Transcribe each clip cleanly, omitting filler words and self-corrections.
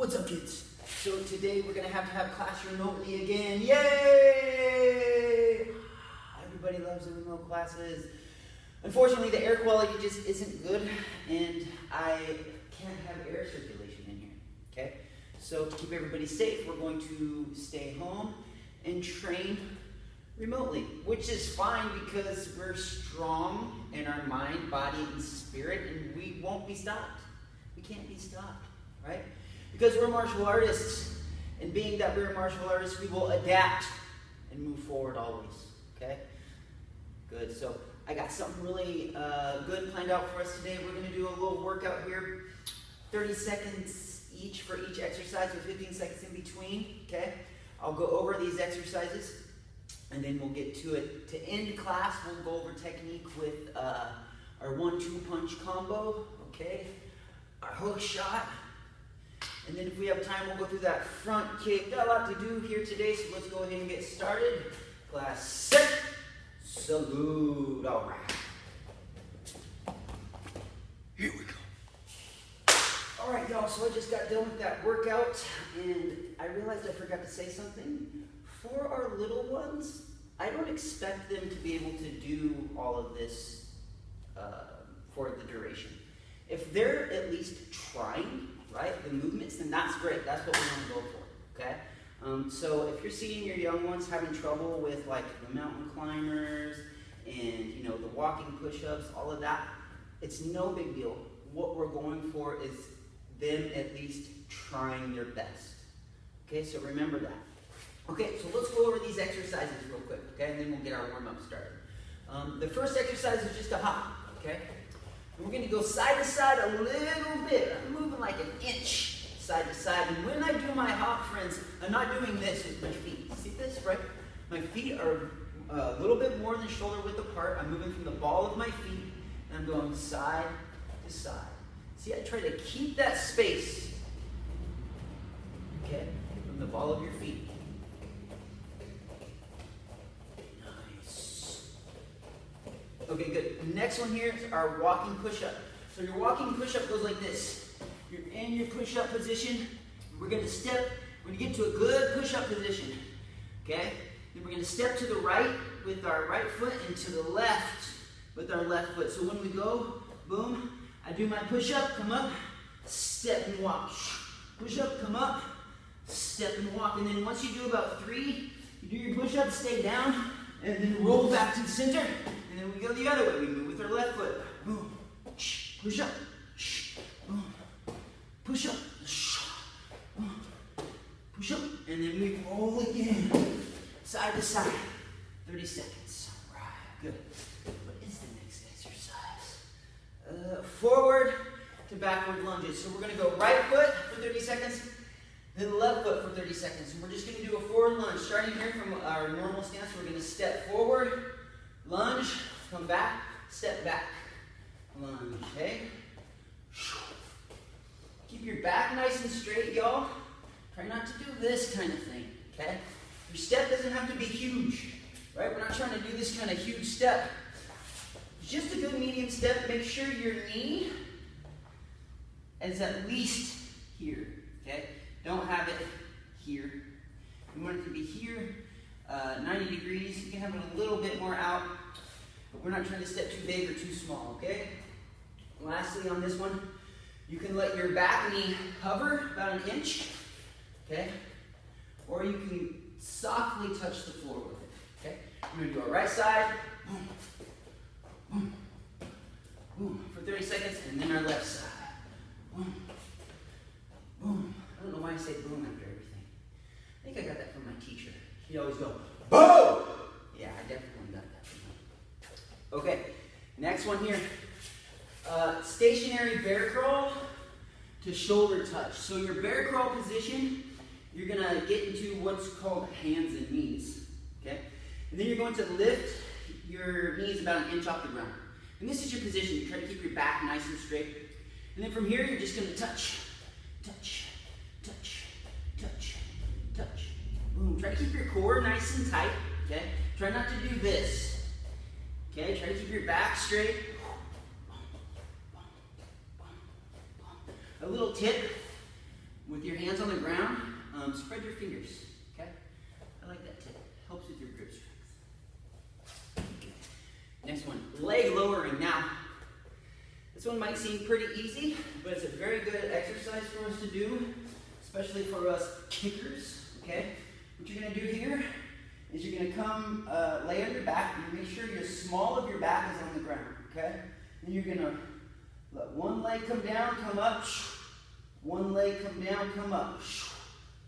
What's up, kids? So today we're gonna have class remotely again. Yay! Everybody loves the remote classes. Unfortunately, the air quality just isn't good, and I can't have air circulation in here. Okay? So to keep everybody safe, we're going to stay home and train remotely, which is fine because we're strong in our mind, body, and spirit, and we won't be stopped. We can't be stopped, right? Because we're martial artists, and being that we're martial artists, we will adapt and move forward always, okay? Good, so I got something really good planned out for us today. We're gonna do a little workout here, 30 seconds each for each exercise with 15 seconds in between, okay? I'll go over these exercises, and then we'll get to it. To end class, we'll go over technique with our 1-2 punch combo, okay? Our hook shot. And then if we have time, we'll go through that front kick. Got a lot to do here today, so let's go ahead and get started. Class set, salute. All right. Here we go. All right, y'all, so I just got done with that workout, and I realized I forgot to say something. For our little ones, I don't expect them to be able to do all of this for the duration. If they're at least trying, right, the movements, then that's great. That's what we want to go for, okay? So if you're seeing your young ones having trouble with like the mountain climbers and, you know, the walking push-ups, all of that, it's no big deal. What we're going for is them at least trying their best, okay? So remember that. Okay, so let's go over these exercises real quick, okay? And then we'll get our warm-up started. The first exercise is just a hop, okay? And we're gonna go side to side a little bit. I'm moving like an inch side to side. And when I do my hop, friends, I'm not doing this with my feet. See this, right? My feet are a little bit more than shoulder width apart. I'm moving from the ball of my feet, and I'm going side to side. See, I try to keep that space, okay, from the ball of your feet. Okay, good. Next one here is our walking push-up. So your walking push-up goes like this. You're in your push-up position. We're going to step. We're going to get to a good push-up position. Okay? Then we're going to step to the right with our right foot and to the left with our left foot. So when we go, boom, I do my push-up, come up, step and walk. Push-up, come up, step and walk. And then once you do about 3, you do your push-up, stay down, and then roll back to the center. And then we go the other way. We move with our left foot. Boom. Push up. Boom. Push up. Boom. Push up. And then we roll again. Side to side. 30 seconds. All right. Good. What is the next exercise? Forward to backward lunges. So we're going to go right foot for 30 seconds. Then left foot for 30 seconds. And we're just going to do a forward lunge. Starting here from our normal stance, we're going to step forward. Lunge, come back, step back. Lunge, okay? Keep your back nice and straight, y'all. Try not to do this kind of thing, okay? Your step doesn't have to be huge, right? We're not trying to do this kind of huge step. Just a good medium step. Make sure your knee is at least here, okay? Don't have it here. You want it to be here. 90 degrees, you can have it a little bit more out, but we're not trying to step too big or too small, okay? Lastly on this one, you can let your back knee hover about an inch, okay? Or you can softly touch the floor with it, okay? We're gonna do our right side, boom, boom, boom, for 30 seconds, and then our left side, boom, boom. I don't know why I say boom after everything. I think I got that from my teacher. He'd always go, boom! Yeah, I definitely got that from him. Okay, next one here. Stationary bear crawl to shoulder touch. So your bear crawl position, you're going to get into what's called hands and knees. Okay? And then you're going to lift your knees about an inch off the ground. And this is your position. You try to keep your back nice and straight. And then from here, you're just going to touch, touch, touch, touch, touch. Boom. Try to keep your core nice and tight, okay? Try not to do this, okay? Try to keep your back straight. A little tip, With your hands on the ground, spread your fingers, okay? I like that tip. Helps with your grip strength. Okay. Next one, leg lowering. Now, this one might seem pretty easy, but it's a very good exercise for us to do, especially for us kickers, okay? What you're gonna do here is you're gonna come lay on your back and make sure your small of your back is on the ground, okay? Then you're gonna let one leg come down, come up, one leg come down, come up.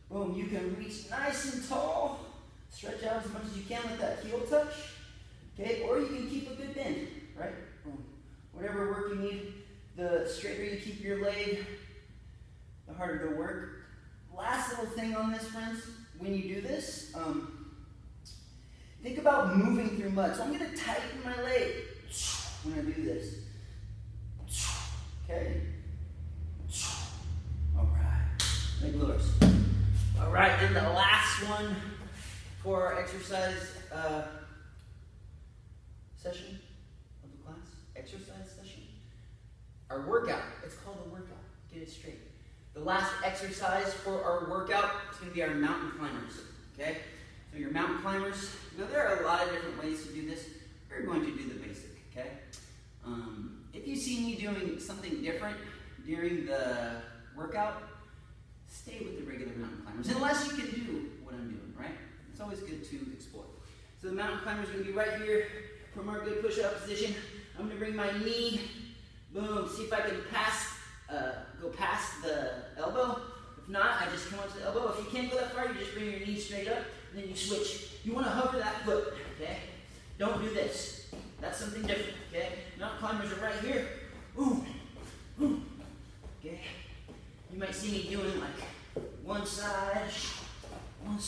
Boom, you can reach nice and tall. Stretch out as much as you can, let that heel touch. Okay, or you can keep a good bend, right? Boom. Whatever work you need, the straighter you keep your leg, the harder to work. Last little thing on this, friends, when you do this, think about moving through mud. So I'm gonna tighten my leg when I do this. Okay? All right, leg lowers. All right, and the last one for our exercise session of the class, exercise session, our workout. It's called a workout. Get it straight. The last exercise for our workout is going to be our mountain climbers. Okay, so your mountain climbers. Now there are a lot of different ways to do this. We're going to do the basic. Okay. If you see me doing something different during the workout, stay with the regular mountain climbers, unless you can do what I'm doing, right? It's always good to explore. So the mountain climber is going to be right here from our good push-up position. I'm going to bring my knee, boom, see if I can go past the elbow. If not, I just come up to the elbow. If you can't go that far, you just bring your knee straight up, and then you switch. You want to hover that foot, okay? Don't do this. That's something different, okay? Mountain climbers are right here. Boom, boom, okay? You might see me doing like one side, and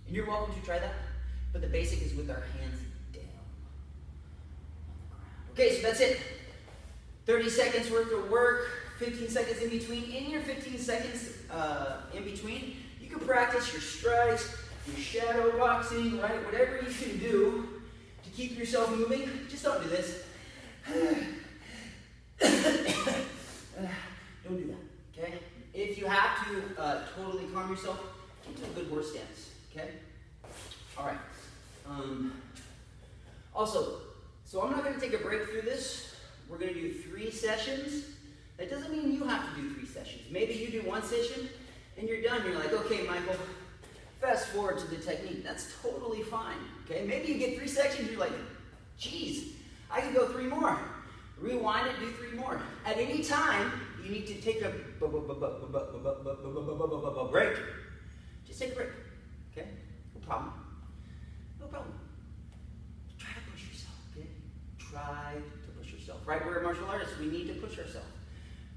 you're welcome to try that, but the basic is with our hands down on the ground. Okay, so that's it. 30 seconds worth of work, 15 seconds in between. In your 15 seconds in between, you can practice your strikes, your shadow boxing, right? Whatever you can do to keep yourself moving. Just don't do this. Don't do that, okay? If you have to totally calm yourself, get to a good horse stance, okay? All right. Also, so I'm not going to take a break through this. We're going to do 3 sessions. That doesn't mean you have to do 3 sessions. Maybe you do 1 session and you're done. You're like, okay, Michael, fast forward to the technique. That's totally fine, okay? Maybe you get 3 sections, you're like, geez, I could go 3 more. Rewind it, do 3 more. At any time, you need to take a break. Just take a break, okay? No problem. No problem. Try to push yourself, okay? Try to push yourself. Right, we're martial artists. We need to push ourselves.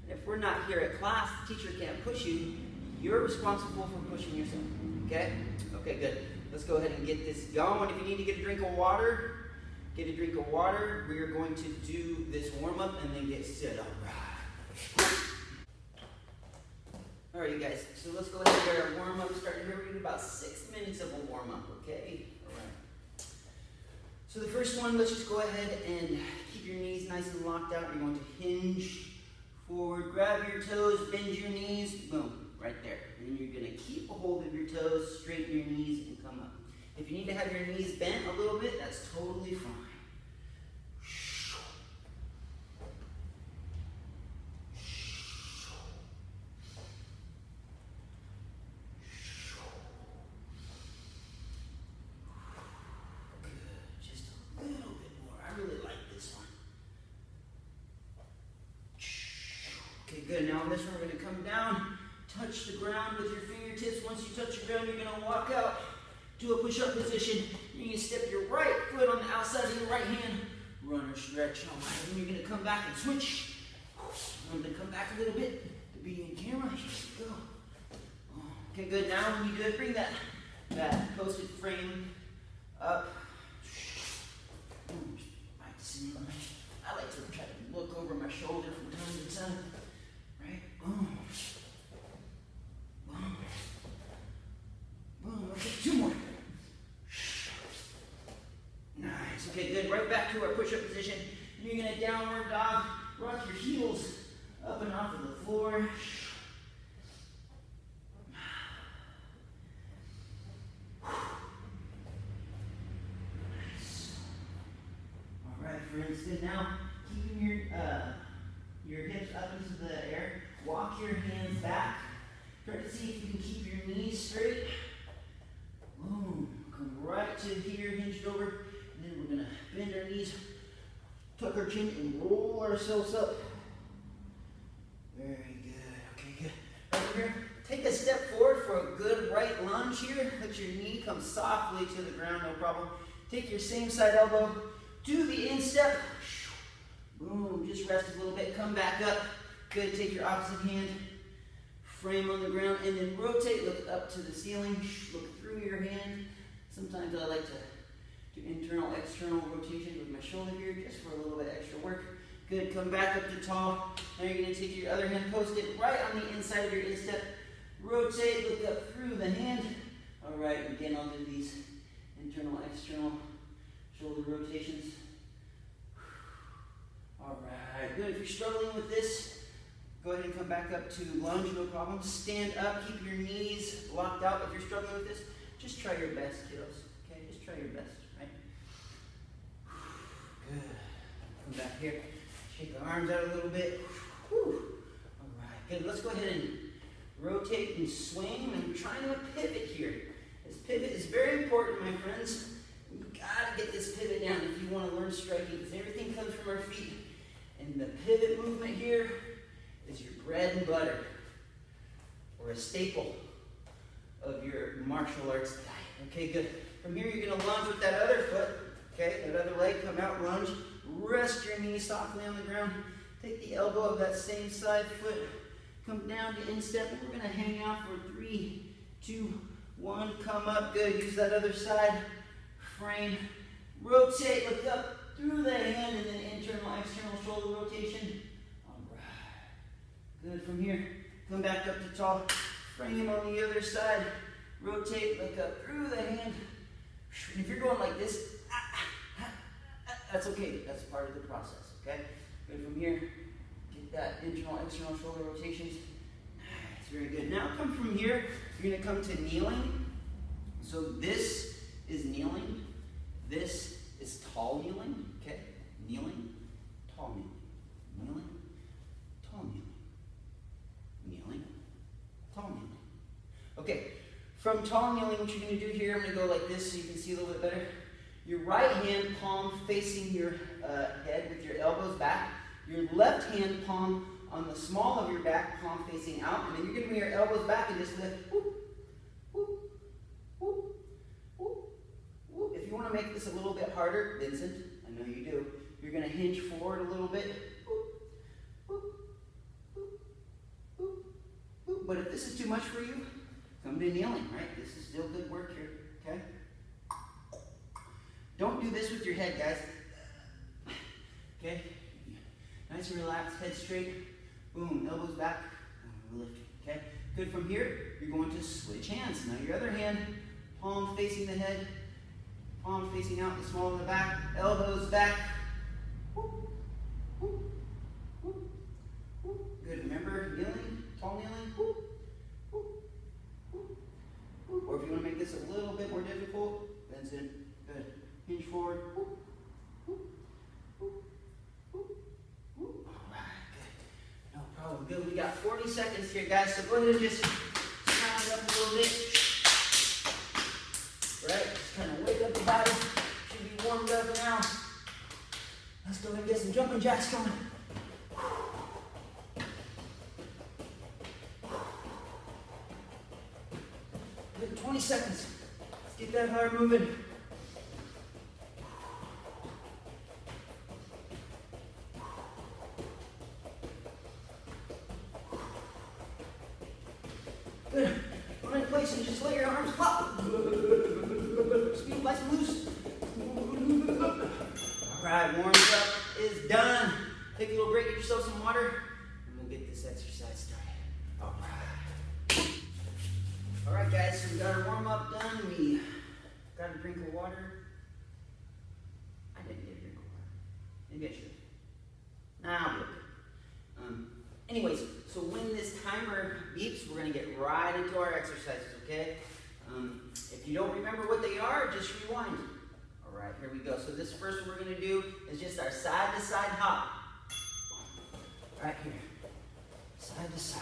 And if we're not here at class, the teacher can't push you. You're responsible for pushing yourself, okay? Okay, good. Let's go ahead and get this going. If you need to get a drink of water, get a drink of water. We are going to do this warm-up and then get set up. All right, you guys. So let's go ahead and get our warm-up started here. We're going to do about 6 minutes of a warm-up, okay? All right. So the first one, let's just go ahead and keep your knees nice and locked out. You're going to hinge forward, grab your toes, bend your knees, boom, right there. And then you're going to keep a hold of your toes, straighten your knees, and come up. If you need to have your knees bent a little bit, that's totally fine. Good. Now on this one, we're going to come down, touch the ground with your fingertips. Once you touch the ground, you're going to walk out to a push-up position. You're going to step your right foot on the outside of your right hand, run or stretch. All right. And you're going to come back and switch. I'm going to come back a little bit to be in camera. Here we go. Okay, good. Now when you do it, bring that posted frame up. Practicing. I like to try to look over my shoulder from time to time. Right? Boom. Boom. Boom. Okay, 2 more. Nice. Okay, good. Right back to our push-up position. And you're going to downward dog, rock your heels up up and off of the floor. Friends, good. Now, keeping your hips up into the air. Walk your hands back. Try to see if you can keep your knees straight. Boom. Come right to here, hinged over. And then we're going to bend our knees, tuck our chin, and roll ourselves up. Very good. Okay, good. Right here. Take a step forward for a good right lunge here. Let your knee come softly to the ground, no problem. Take your same side elbow. Do the instep. Boom. Just rest a little bit. Come back up. Good. Take your opposite hand. Frame on the ground. And then rotate. Look up to the ceiling. Look through your hand. Sometimes I like to do internal, external rotation with my shoulder here just for a little bit extra work. Good. Come back up to tall. Now you're going to take your other hand, post it right on the inside of your instep. Rotate. Look up through the hand. All right. Again, I'll do these internal, external shoulder rotations. All right, good. If you're struggling with this, go ahead and come back up to lunge, no problem. Stand up, keep your knees locked out. If you're struggling with this, just try your best, kiddos. Okay, just try your best, right? Good. Come back here. Shake the arms out a little bit. Whew. All right, good. Let's go ahead and rotate and swing. And we're trying to pivot here. This pivot is very important, my friends. You gotta get this pivot down if you want to learn striking, because everything comes from our feet. And the pivot movement here is your bread and butter, or a staple of your martial arts diet. Okay, good. From here, you're gonna lunge with that other foot. Okay, that other leg, come out, lunge. Rest your knee softly on the ground. Take the elbow of that same side foot, come down to instep, and we're gonna hang out for 3, 2, 1. Come up, good. Use that other side. Frame, rotate, look up through the hand, and then internal, external shoulder rotation. All right. Good. From here, come back up to tall. Frame on the other side. Rotate, look up through the hand. And if you're going like this, that's okay. That's part of the process, okay? Good. From here, get that internal, external shoulder rotations. Nice. Very good. Now come from here. You're going to come to kneeling. So this is kneeling. This is tall kneeling, okay? Kneeling, tall kneeling, kneeling, tall kneeling, kneeling, tall kneeling. Okay, from tall kneeling, what you're going to do here, I'm going to go like this so you can see a little bit better. Your right hand palm facing your head with your elbows back. Your left hand palm on the small of your back, palm facing out. And then you're going to bring your elbows back and just lift. Whoop, whoop, whoop. If you want to make this a little bit harder, Vincent, I know you do, you're going to hinge forward a little bit. But if this is too much for you, come to kneeling, right? This is still good work here, okay? Don't do this with your head, guys. Okay? Nice and relaxed, head straight. Boom, elbows back. Lift, okay? Good. From here, you're going to switch hands. Now your other hand, palm facing the head. Palm facing out, the small in the back, elbows back. Whoop, whoop, whoop, whoop. Good. Remember, kneeling, tall kneeling. Whoop, whoop, whoop, whoop. Or if you want to make this a little bit more difficult, Vincent, good. Hinge forward. Whoop, whoop, whoop, whoop, whoop. All right, good. No problem. Good. We got 40 seconds here, guys. So go ahead and just round it up a little bit. Right? Just kind of wake up the body. Should be warmed up now. Let's go ahead and get some jumping jacks going. Good, 20 seconds. Let's get that heart moving. Good. Run in place and just let your arms pop. Speed nice and loose. All right, warms up is done. Take a little break, get yourself some water, and we'll get this exercise started. All right. All right, guys, so we got our warm up done. We got a drink of water. I didn't get a drink of water. Maybe I should. Nah, I'll be okay. Anyways, so when this timer beeps, we're going to get right into our exercises, okay? If you don't remember what they are, just rewind. All right, here we go. So this first one we're going to do is just our side-to-side hop. Right here. Side to side.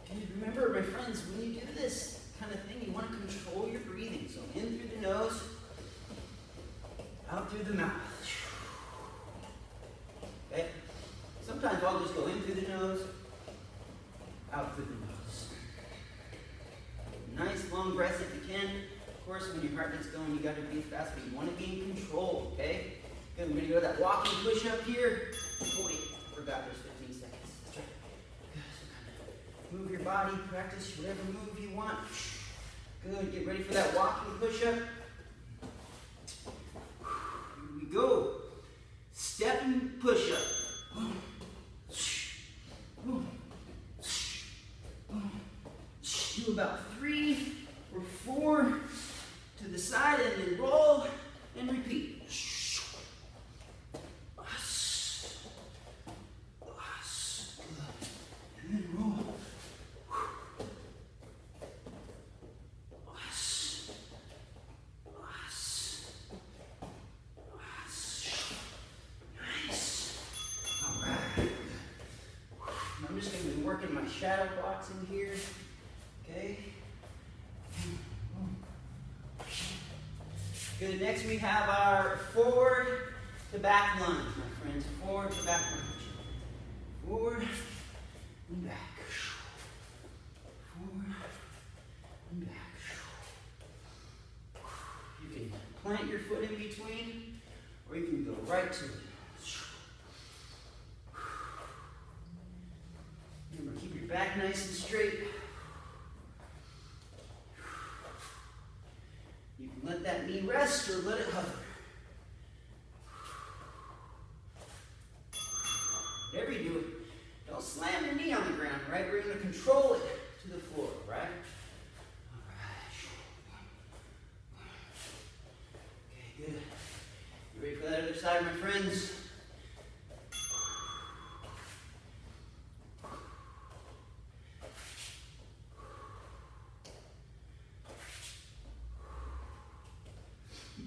Good. Remember, my friends, when you do this kind of thing, you want to control your breathing. So in through the nose, out through the mouth. Okay? Sometimes I'll just go in through the nose, out through the nose. Nice long breaths if you can. Of course, when your heart gets going, you got to breathe fast, but you want to gain control, okay? Good, we're going to go to that walking push-up here. Oh, wait, forgot there's 15 seconds. That's right. Good, so kind of move your body, practice whatever move you want. Good, get ready for that walking push-up. Here we go. Stepping push-up. Do about 3 or 4 to the side and then roll and repeat. And then roll. Nice. All right. I'm just going to be working my shadow boxing here. Okay. Good. Next we have our forward to back lunge, my friends. Forward to back lunge. Forward and back. Forward and back. You can plant your foot in between, or you can go right to it. Remember, keep your back nice and straight. You can let that knee rest or let it hover. Whatever you do, don't slam your knee on the ground, right? We're going to control it to the floor, right? All right. Okay, good. You ready for that other side, my friends?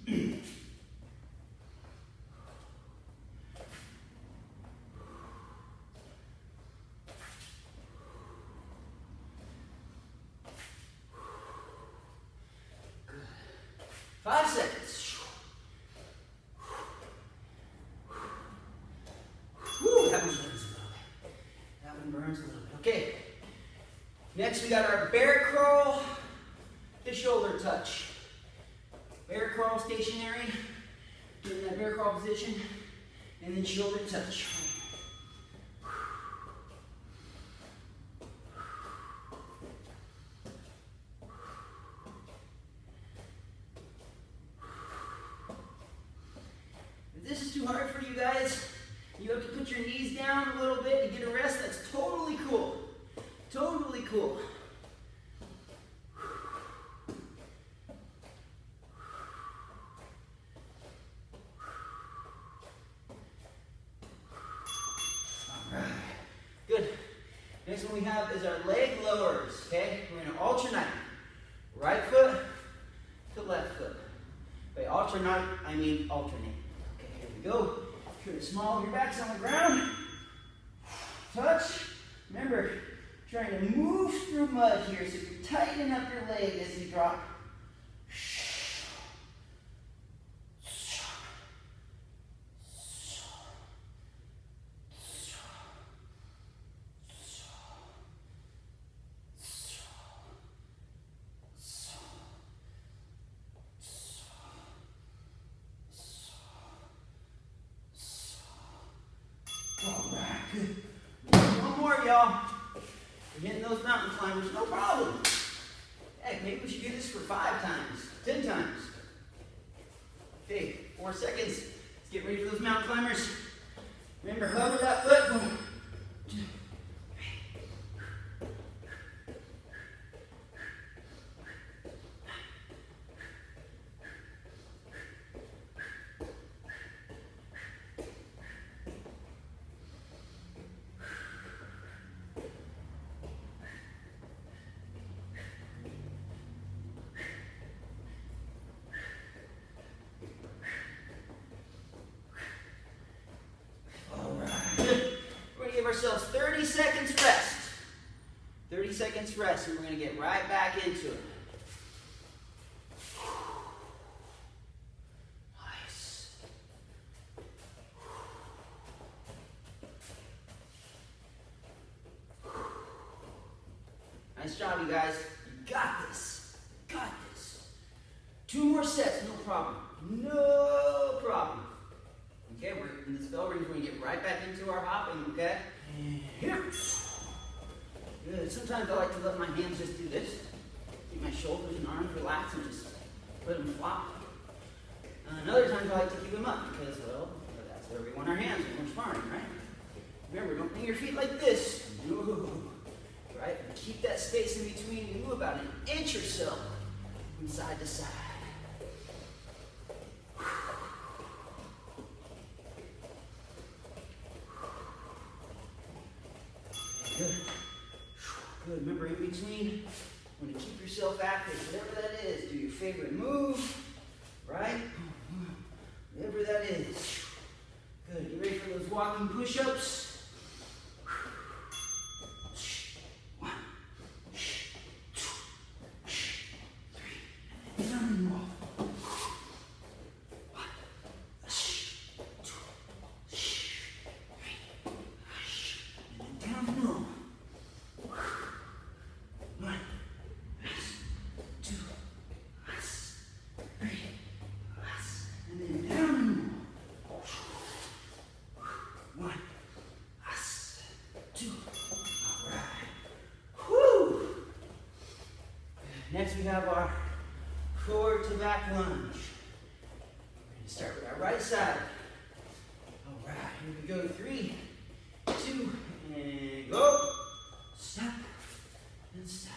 Good. 5 seconds. Whew, that one burns a little bit. That one burns a little bit. Okay. Next, we got our bear crawl to shoulder touch. Bear crawl stationary, get in that bear crawl position, and then shoulder touch. If this is too hard for you guys, you have to put your knees down a little bit to get a rest. That's totally cool. Totally cool. Good. Next one we have is our leg lowers, okay? We're going to alternate. Right foot to left foot. By alternate, I mean alternate. Okay, here we go. Try to small, your back's on the ground. Touch. Remember, trying to move through mud here, so you're tightening up your leg as you drop. All right, good. One more, y'all. We're getting those mountain climbers, no problem. Hey, maybe we should do this for 5 times, 10 times. Okay, 4 seconds. Let's get ready for those mountain climbers. Remember, hover that foot. 1, 2, 3. ourselves 30 seconds rest. 30 seconds rest, and we're going to get right back into it. Nice. Nice job, you guys. You got this. Got this. 2 more sets, no problem. No problem. Okay, we're in this bell ring. We're going to get right back into our hopping, okay? And here. Good. Sometimes I like to let my hands just do this. Keep my shoulders and arms relaxed and just let them flop. And other times I like to keep them up because, well, that's where we want our hands when we're sparring, right? Remember, don't bring your feet like this. No. Right? Keep that space in between. You move about an inch or so from side to side. Good. Good. Remember, in between, you want to keep yourself active. Whatever that is, do your favorite move, right? Whatever that is. Good. Get ready for those walking push-ups. Next we have our forward to back lunge. We're going to start with our right side. All right, here we go. 3, 2, and go. Step and step.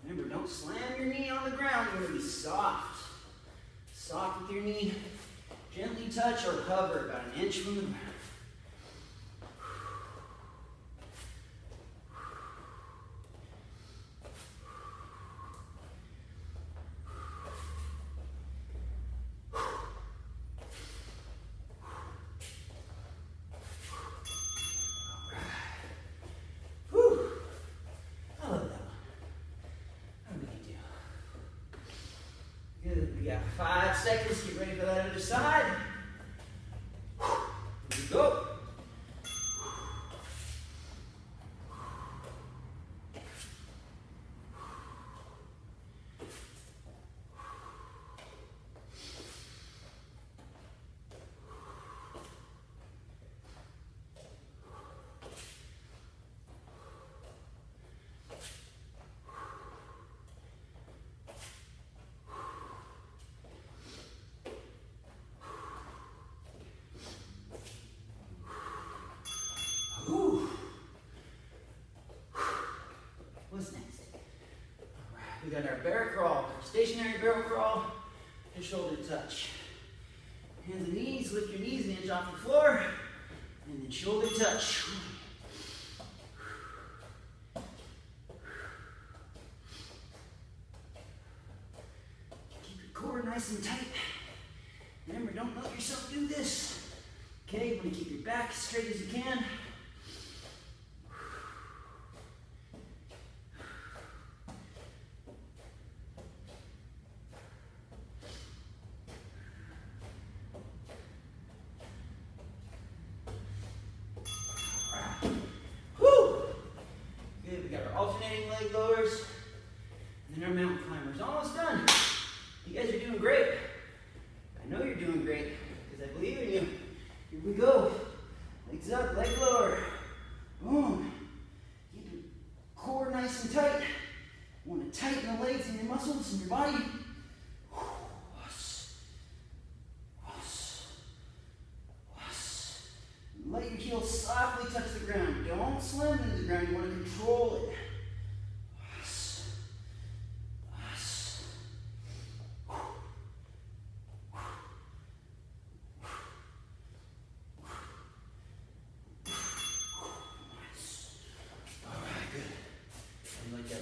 Remember, don't slam your knee on the ground. You're going to be soft. Soft with your knee. Gently touch or hover about an inch from the ground. Good. We got 5 seconds. Get ready for that other side. Here we go. What's next? All right, we got our bear crawl, stationary barrel crawl, and shoulder touch. Hands and knees, lift your knees an inch off the floor, and then shoulder touch. Keep your core nice and tight. Remember, don't let yourself do this. Okay, you want to keep your back as straight as you can. Alternating leg lowers, and then our mountain climbers. Almost done. You guys are doing great. I know you're doing great because I believe in you. Here we go. Legs up, leg lower. Boom. Keep your core nice and tight. You want to tighten the legs and your muscles and your body. Let your heels softly touch the ground. Don't slam into the ground. You want to control it.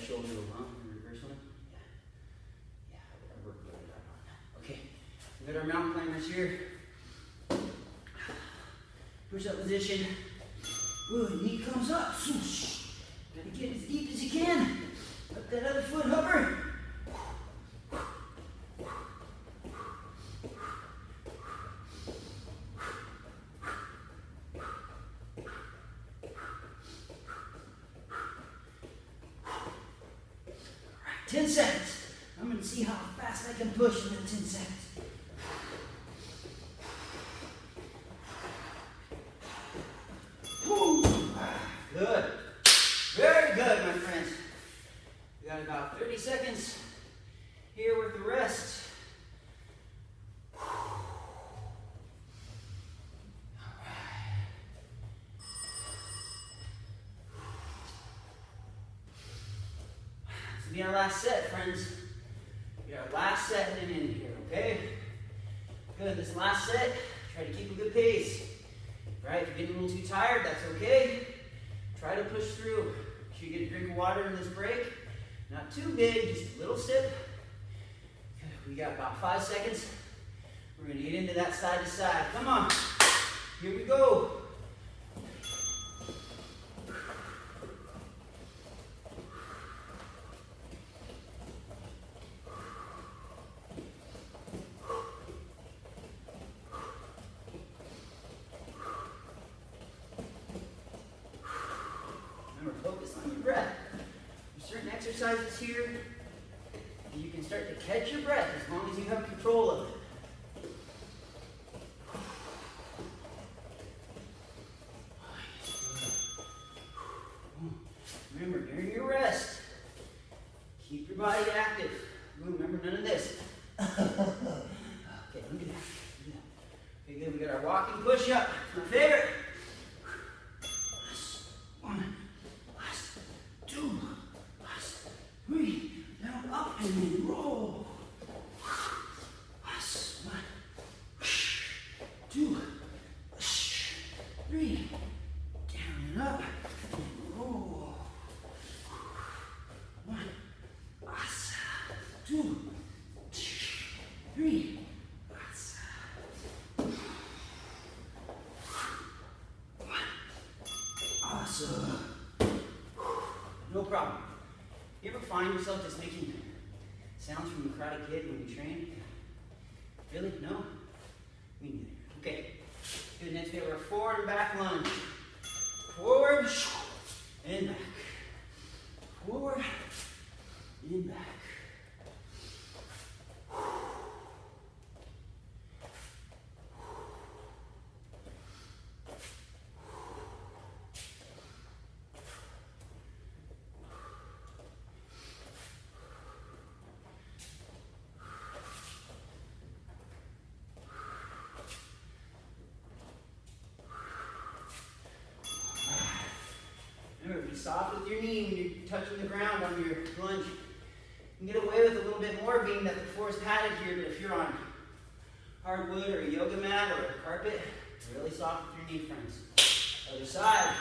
Shoulder roll, huh? The reverse one? Yeah. I worked really hard on that. Okay. We got our mountain climbers here. Push-up position. Good, knee comes up. Swoosh. Gotta get as deep as you can. Let that other foot hover. 10 seconds. I'm going to see how fast I can push in that 10 seconds. Woo. Good. Very good, my friends. We got about 30 seconds here with the rest. Be our last set, friends. Be our last set and in here, okay? Good. This last set, try to keep a good pace. Right? If you're getting a little too tired, that's okay. Try to push through. Make sure you get a drink of water in this break. Not too big, just a little sip. Good. We got about 5 seconds. We're going to get into that side to side. Come on. Here we go. Focus on your breath. There's certain exercises here that you can start to catch your breath as long as you have control of it. Remember, during your rest, keep your body active. Remember, none of this. Okay, don't do that. Okay, good. We got our walking push-up. It's my favorite. And then roll. 1, 2, 3. Down and up. And roll. 1, 2, 3. Awesome. No problem. You ever find yourself just making sounds from the Karate Kid when you train? Really? No? Me neither. Okay. Good. Next we have our forward and back lunge. Forward and back. Forward and back. Remember, be soft with your knee when you're touching the ground on your lunge. You can get away with a little bit more being that the floor is padded here, but if you're on hardwood or a yoga mat or a carpet, really soft with your knee, friends. Other side.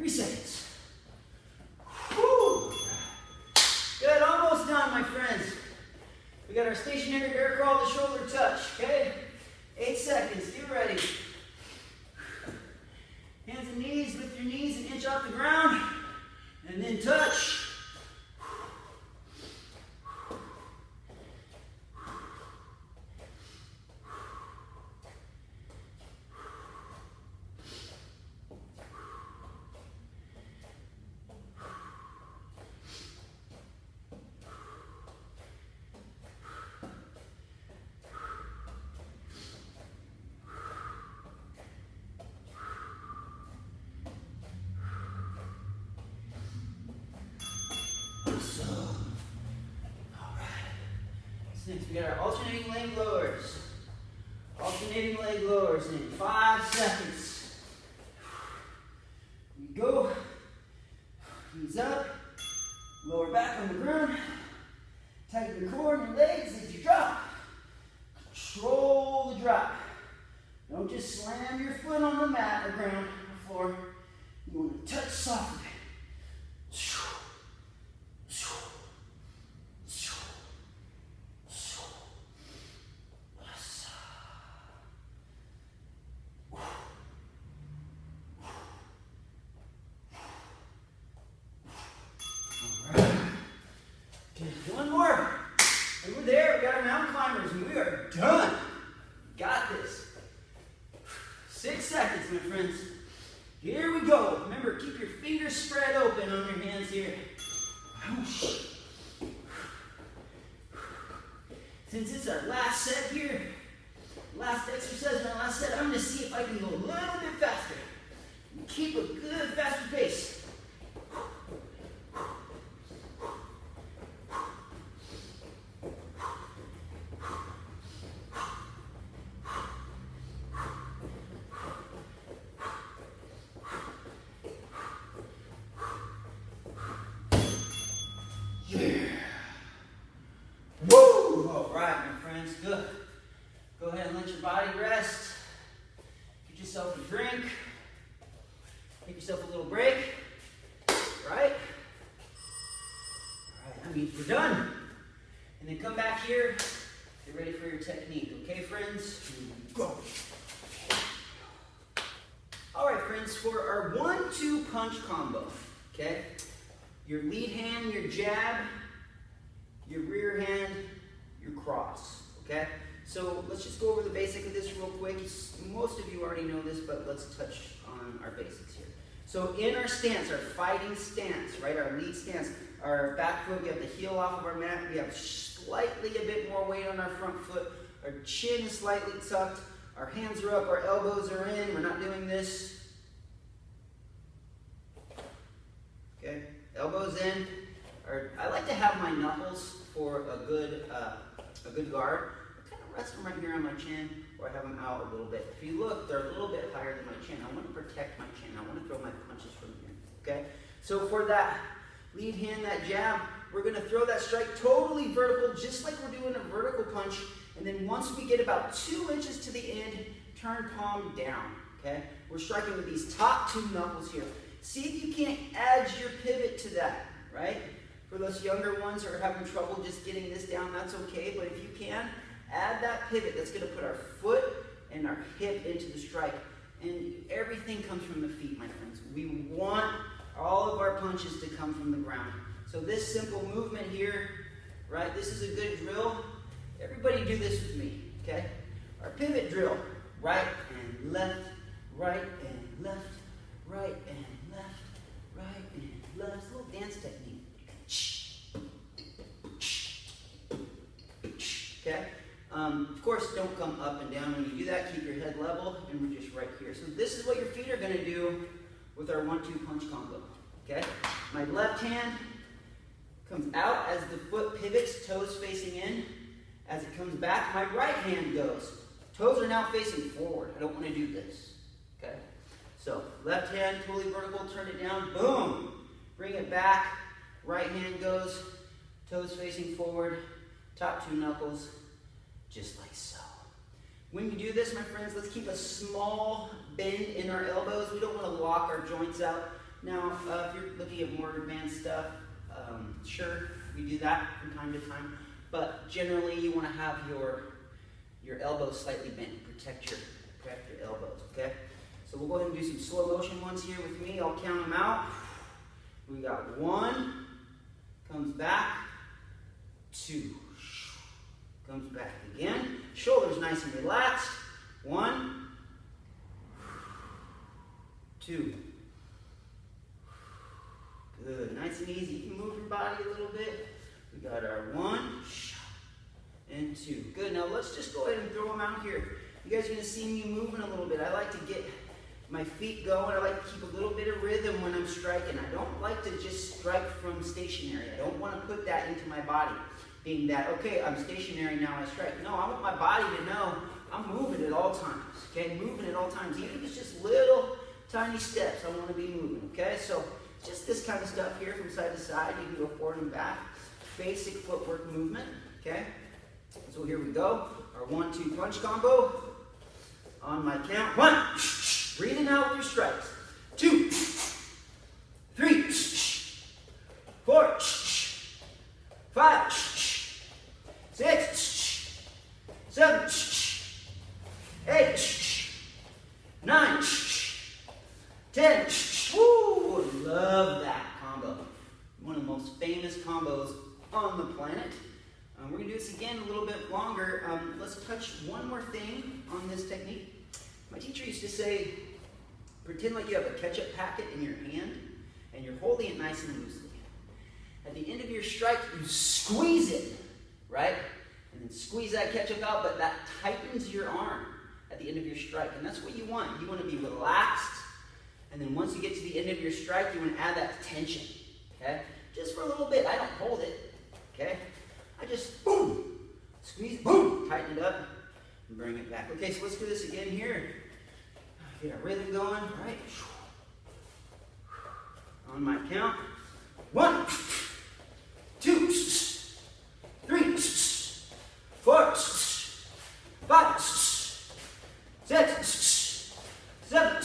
Seconds. Woo. Good, almost done, my friends. We got our stationary bear crawl to shoulder touch, okay? 8 seconds, get ready. Hands and knees, lift your knees an inch off the ground, and then touch. Next, we got our alternating leg lowers. Alternating leg lowers in 5 seconds. Here we go. Knees up, lower back on the ground. Tighten your core and your legs as you drop. Control the drop. Don't just slam your foot on the mat or ground or floor. You want to touch softly. One more. And we're there. We got our mountain climbers, and we are done. Got this. 6 seconds, my friends. Here we go. Remember, keep your fingers spread open on your hands here. Since it's our last set here, last exercise and our last set, I'm going to see if I can go a little bit faster. Keep a good, faster pace. Good. Go ahead and let your body rest. Get yourself a drink. Take yourself a little break. Right? Alright, that means we're done. And then come back here. Get ready for your technique. Okay, friends? Go. Alright, friends, for our 1-2 punch combo. Okay? Your lead hand, your jab, your rear hand, your cross. Okay, so let's just go over the basic of this real quick. Most of you already know this, but let's touch on our basics here. So in our stance, our fighting stance, right, our lead stance, our back foot, we have the heel off of our mat, we have slightly a bit more weight on our front foot, our chin is slightly tucked, our hands are up, our elbows are in, we're not doing this. Okay, elbows in. I like to have my knuckles for a good guard. I kind of rest them right here on my chin, or I have them out a little bit. If you look, they're a little bit higher than my chin. I want to protect my chin. I want to throw my punches from here. Okay? So for that lead hand, that jab, we're going to throw that strike totally vertical, just like we're doing a vertical punch. And then once we get about 2 inches to the end, turn palm down. Okay? We're striking with these top 2 knuckles here. See if you can't add your pivot to that, right? For those younger ones who are having trouble just getting this down, that's okay. But if you can, add that pivot. That's going to put our foot and our hip into the strike. And everything comes from the feet, my friends. We want all of our punches to come from the ground. So this simple movement here, right, this is a good drill. Everybody do this with me, okay? Our pivot drill, right and left, right and left, right and left, right and left. It's a little dance technique. Okay? Of course, don't come up and down when you do that. Keep your head level, and we're just right here. So this is what your feet are going to do with our 1-2 punch combo. Okay? My left hand comes out as the foot pivots, toes facing in. As it comes back, my right hand goes. Toes are now facing forward. I don't want to do this. Okay? So left hand, totally vertical, turn it down, boom. Bring it back. Right hand goes, toes facing forward, top 2 knuckles, just like so. When you do this, my friends, let's keep a small bend in our elbows. We don't want to lock our joints out. Now, if you're looking at more advanced stuff, sure, we do that from time to time. But generally, you want to have your elbows slightly bent. Protect your elbows, okay? So we'll go ahead and do some slow motion ones here with me. I'll count them out. We got 1, comes back, 2, comes back again. Shoulders nice and relaxed. 1, 2. Good, nice and easy. You can move your body a little bit. We got our 1 and 2. Good, now let's just go ahead and throw them out here. You guys are gonna see me moving a little bit. I like to get my feet going. I like to keep a little bit of rhythm when I'm striking. I don't like to just strike from stationary. I don't want to put that into my body, being that, okay, I'm stationary, now I strike. No, I want my body to know I'm moving at all times, okay? Moving at all times. Even if it's just little tiny steps, I want to be moving, okay? So just this kind of stuff here from side to side. You can go forward and back. Basic footwork movement, okay? So here we go. Our 1-2 punch combo. On my count. 1. Breathing out with your strikes. 2, 3, 4, 5, 6, 7, 8, 9, 10. Woo! Love that combo. One of the most famous combos on the planet. We're going to do this again a little bit longer. Let's touch one more thing on this technique. My teacher used to say, pretend like you have a ketchup packet in your hand and you're holding it nice and loosely. At the end of your strike, you squeeze it, right? And then squeeze that ketchup out, but that tightens your arm at the end of your strike. And that's what you want. You want to be relaxed. And then once you get to the end of your strike, you want to add that tension, okay? Just for a little bit. I don't hold it, okay? I just, boom, squeeze, boom, tighten it up, and bring it back. Okay, so let's do this again here. Get our rhythm going, right? On my count. 1, 2, 3, 4, 5, 6, 7,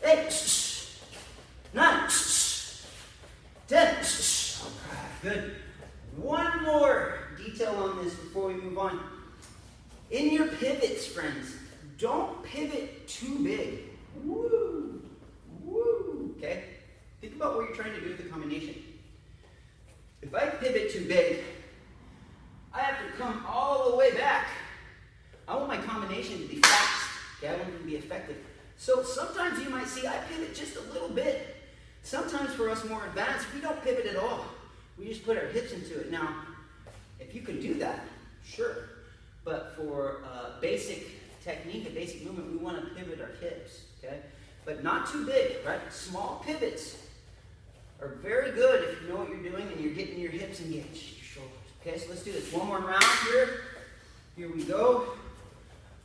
8, 9, 10. All right, good. One more detail on this before we move on. In your pivots, friends, don't pivot too big. Woo! Woo! Okay? Think about what you're trying to do with the combination. If I pivot too big, I have to come all the way back. I want my combination to be fast. Okay? I want it to be effective. So sometimes you might see I pivot just a little bit. Sometimes for us more advanced, we don't pivot at all. We just put our hips into it. Now, if you can do that, sure. But for basic technique, a basic movement, we want to pivot our hips, okay? But not too big, right? Small pivots are very good if you know what you're doing and you're getting your hips engaged, your shoulders. Okay, so let's do this. One more round here. Here we go.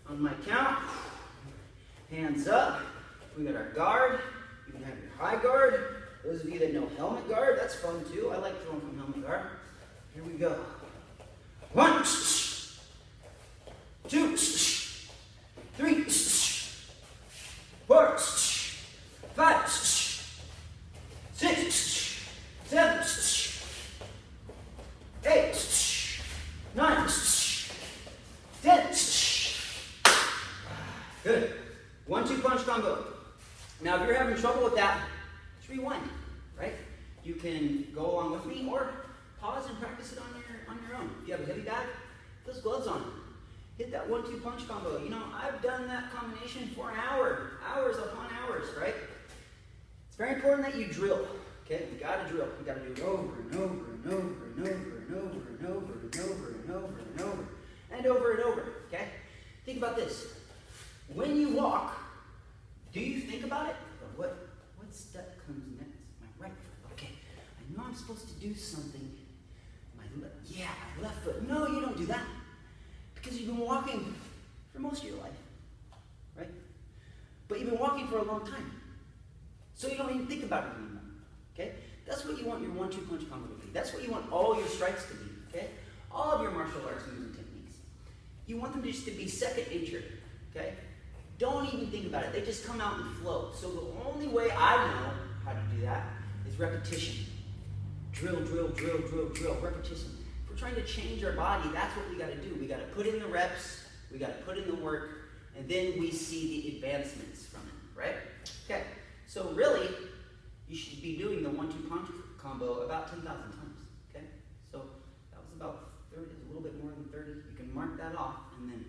On my count, hands up. We got our guard. You can have your high guard. Those of you that know helmet guard, that's fun too. I like throwing from helmet guard. Here we go. 1, 2, 3, 4, 5, 6, 7, 8, 9, 10. Good. 1-2 punch combo. Now, if you're having trouble with that, just rewind, right? You can go along with me or pause and practice it on your own. If you have a heavy bag, put those gloves on. Hit that 1-2 punch combo. You know, I've done that combination for an hour, hours upon hours, right? It's very important that you drill. Okay, you gotta drill. You gotta do it over and over and over and over and over and over and over and over and over and over and over. Okay? Think about this. When you walk, do you think about it? Or what step comes next? My right foot. Okay. I know I'm supposed to do something. My left foot. No, you don't do that. Because you've been walking for most of your life. Right? But you've been walking for a long time. So you don't even think about it anymore. Okay? That's what you want your 1-2 punch combo to be. That's what you want all your strikes to be. Okay? All of your martial arts moves and techniques. You want them just to be second nature. Okay? Don't even think about it. They just come out and flow. So the only way I know how to do that is repetition. Drill, drill, drill, drill, drill. Repetition. If we're trying to change our body, that's what we got to do. We got to put in the reps. We got to put in the work. And then we see the advancements from it. Right? Okay. So really, you should be doing the 1-2 punch combo about 10,000 times. Okay? So that was about 30, a little bit more than 30. You can mark that off and then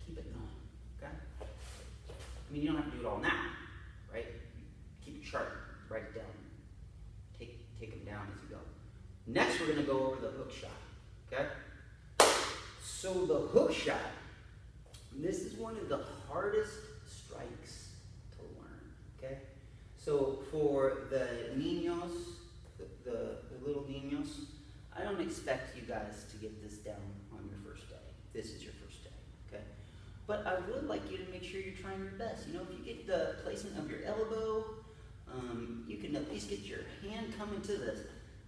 keep it going. Okay? I mean, you don't have to do it all now, right? Keep it sharp, write it down. Take them down as you go. Next, we're going to go over the hook shot. Okay? So the hook shot, this is one of the hardest strikes to learn. Okay? So for the niños, the little niños, I don't expect you guys to get this down on your first day. This is your first day, okay? But I would like you to make sure you're trying your best. You know, if you get the placement of your elbow, you can least get your hand coming to the,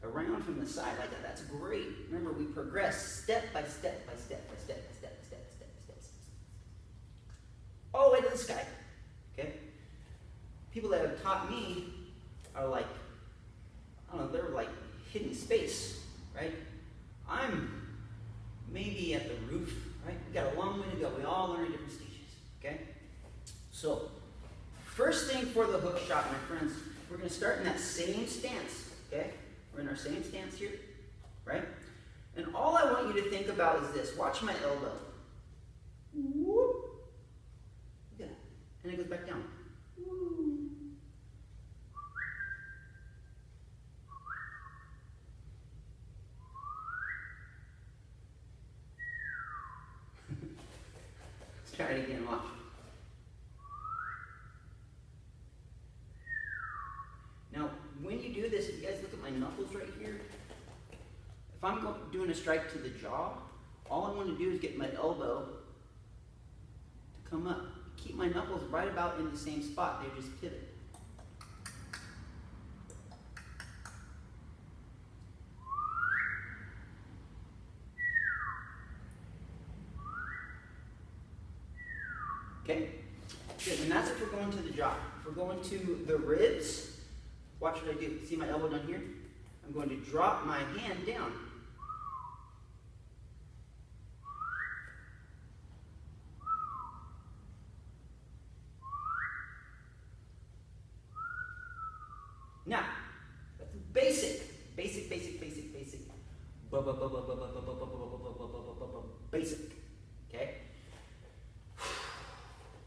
around from the side like that. That's great. Remember, we progress step by step by step by step by step by step by step by step. All the way to the sky. Okay? People that have taught me are like, I don't know, they're like hitting space, right? I'm maybe at the roof, right? We got a long way to go. We all learn at different stages, okay? So, first thing for the hook shot, my friends, we're going to start in that same stance, okay? We're in our same stance here, right? And all I want you to think about is this. Watch my elbow. Whoop. Look at that. And it goes back down. Woo. Let's try it again. Watch. Now, when you do this, if you guys look at my knuckles right here, if I'm doing a strike to the jaw, all I want to do is get my elbow to come up. Keep my knuckles right about in the same spot. They just pivot. Okay? Good. And that's if we're going to the jaw. If we're going to the ribs, watch what I do. See my elbow down here? I'm going to drop my hand down. Now, that's basic. Basic. Basic. Okay?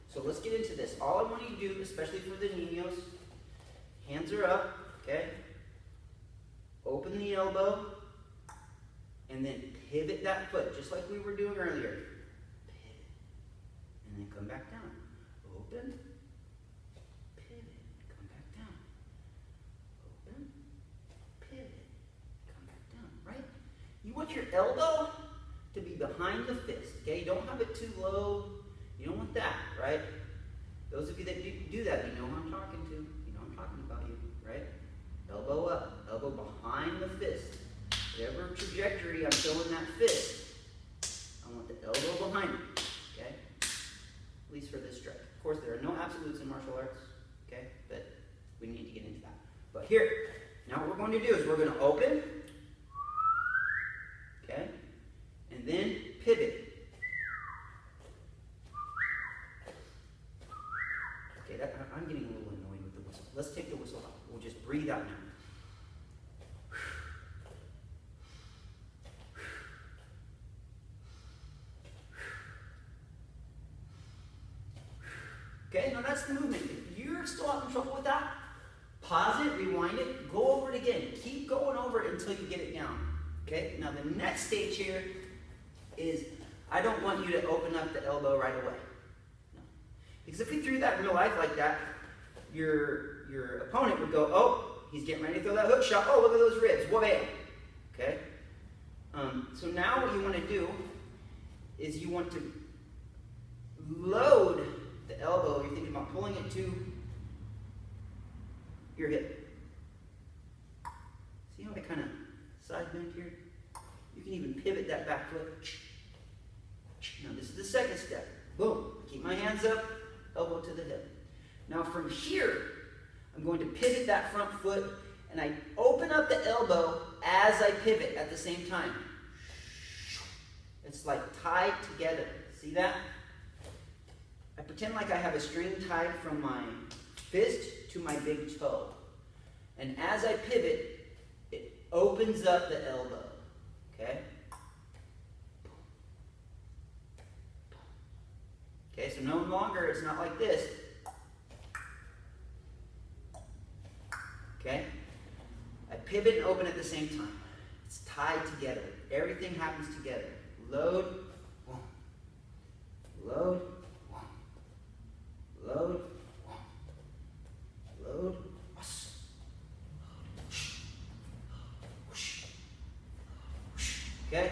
So let's get into this. All I want you to do, especially for the niños, hands are up, okay? Open the elbow, and then pivot that foot, just like we were doing earlier. Pivot, and then come back down. Open, pivot, come back down. Open, pivot, come back down, right? You want your elbow to be behind the fist, okay? You don't have it too low. You don't want that, right? Those of you that do that, you know who I'm talking to. You know I'm talking about you, right? Elbow up, elbow behind the fist. Whatever trajectory I'm showing that fist, I want the elbow behind it, okay? At least for this strike. Of course, there are no absolutes in martial arts, okay? But we need to get into that. But here, now what we're going to do is we're going to open, okay? And then pivot. Okay, I'm getting a little annoyed with the whistle. Let's take the whistle out. We'll just breathe out now. Okay, now that's the movement. If you're still having trouble with that, pause it, rewind it, go over it again. Keep going over it until you get it down. Okay, now the next stage here is I don't want you to open up the elbow right away. No. Because if we threw that in real life like that, your opponent would go, oh, he's getting ready to throw that hook shot. Oh, look at those ribs. Whoa, okay? So now what you want to do is you want to load the elbow. You're thinking about pulling it to your hip. See how I kind of side bend here? You can even pivot that back foot. Now this is the second step. Boom. Keep my hands up, elbow to the hip. Now from here, I'm going to pivot that front foot, and I open up the elbow as I pivot at the same time. It's like tied together. See that? I pretend like I have a string tied from my fist to my big toe. And as I pivot, it opens up the elbow. Okay? Okay, so no longer it's not like this. Okay? I pivot and open at the same time. It's tied together. Everything happens together. Load, one. Load, one. Load, one. Load, whoosh. Okay?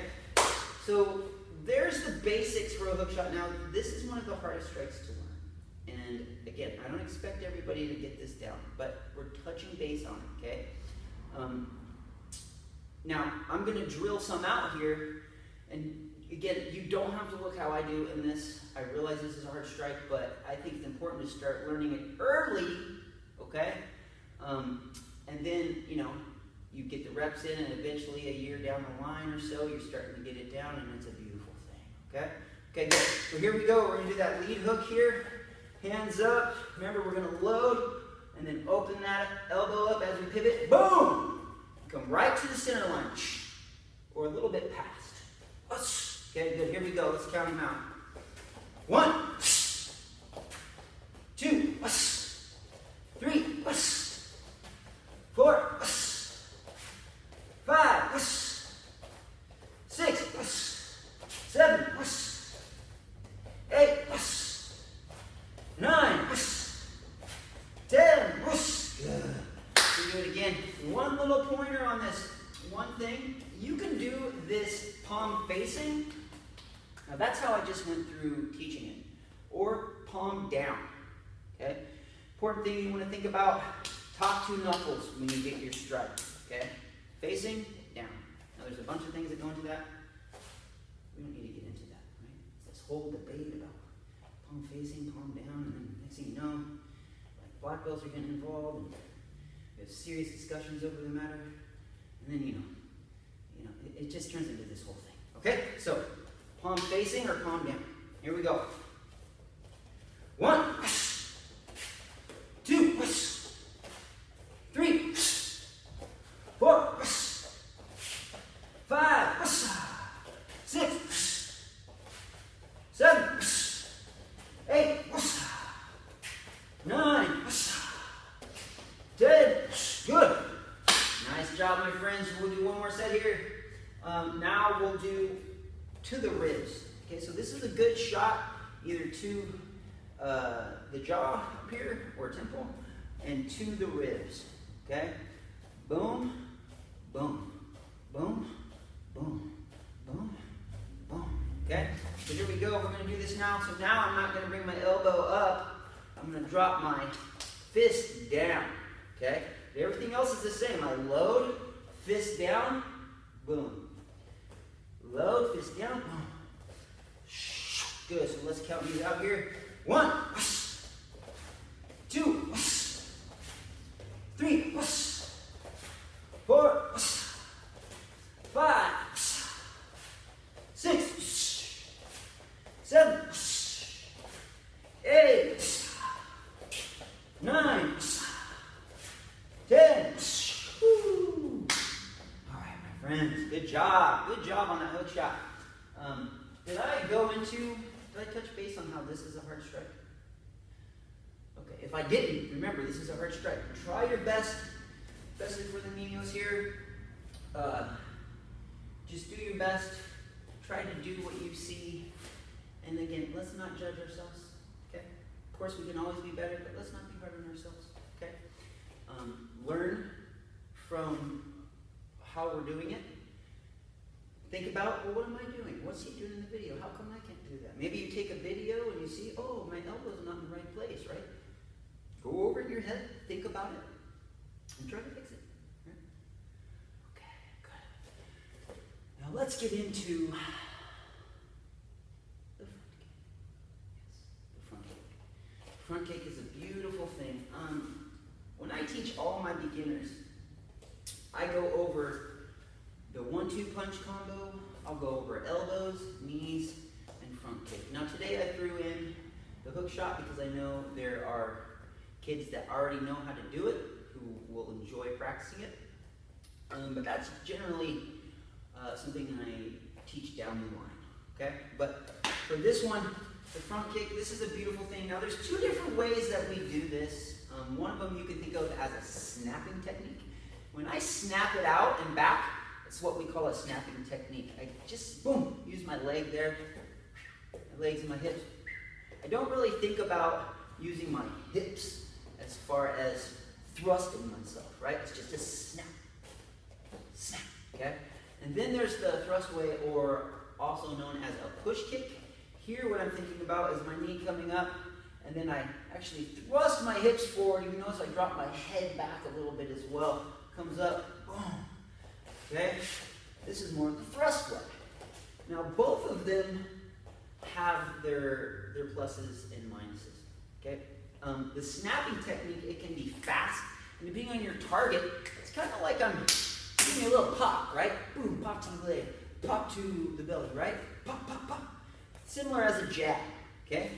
So there's the basics for a hook shot. Now, this is one of the hardest strikes to learn. And And again, I don't expect everybody to get this down, but we're touching base on it, okay? Now, I'm going to drill some out here, and again, you don't have to look how I do in this. I realize this is a hard strike, but I think it's important to start learning it early, okay? And then, you know, you get the reps in, and eventually a year down the line or so, you're starting to get it down, and it's a beautiful thing, okay? Okay, good. So here we go. We're going to do that lead hook here. Hands up. Remember, we're going to load, and then open that elbow up as we pivot. Boom! Come right to the center line, or a little bit past. Okay, good. Here we go. Let's count them out. 1, 2, 3, 4, 5, 6, 7, 8, 9, 10. Good. We do it again. One little pointer on this one thing. You can do this palm facing. Now that's how I just went through teaching it. Or palm down. Okay? Important thing you want to think about, top 2 knuckles when you get your strike. Okay? Facing, down. Now there's a bunch of things that go into that. We don't need to get into that, right? It's this whole debate about palm facing, palm down, and then next thing you know, like black belts are getting involved, and we have serious discussions over the matter, and then it just turns into this whole thing. Okay? So, palm facing or palm down. Here we go. 1, 2, 3, 4, 5, 6, 7, 8, 9, 10. Good. Nice job, my friends. We'll do one more set here. Now we'll do to the ribs. Okay, so this is a good shot either to the jaw up here or temple and to the ribs. Okay? Boom, boom, boom, boom, boom, boom. Okay? So here we go. We're going to do this now. So now I'm not going to bring my elbow up. I'm going to drop my fist down. Okay? Everything else is the same. I load, fist down, boom. Load, fist down, boom. Good. So let's count these out here. 1, 2, 3, 4, 5, 6, 7, 8, 9, 10. Woo. All right, my friends. Good job. Good job on that hook shot. Did I touch base on how this is a hard strike? Okay, if I didn't, remember, this is a hard strike. Try your best, especially for the menials here. Just do your best. Try to do what you see. And again, let's not judge ourselves, okay? Of course, we can always be better, but let's not be hard on ourselves, okay? Learn from how we're doing it. Think about, well, what am I doing? What's he doing in the video? How come I can't do that? Maybe you take a video and you see, oh, my elbow's not in the right place, right? Go over in your head, think about it, and try to fix it. Right? Okay, good. Now let's get into the front kick. Yes, the front kick. Front kick is a beautiful thing. When I teach all my beginners, I go over the 1-2 punch combo. I'll go over elbows, knees, and front kick. Now today I threw in the hook shot because I know there are kids that already know how to do it who will enjoy practicing it. But that's generally something I teach down the line. Okay? But for this one, the front kick, this is a beautiful thing. Now there's 2 different ways that we do this. One of them you can think of as a snapping technique. When I snap it out and back, it's what we call a snapping technique. I just, boom, use my leg there, my legs and my hips. I don't really think about using my hips as far as thrusting myself, right? It's just a snap, snap, okay? And then there's the thrust way, or also known as a push kick. Here what I'm thinking about is my knee coming up, and then I actually thrust my hips forward. You notice I drop my head back a little bit as well. Comes up, boom. Okay? This is more of the thrust way. Now both of them have their pluses and minuses. Okay? The snapping technique, it can be fast, and depending on your target, it's kind of like I'm giving you a little pop, right? Boom, pop to the leg, pop to the belly, right? Pop, pop, pop. Similar as a jab, okay?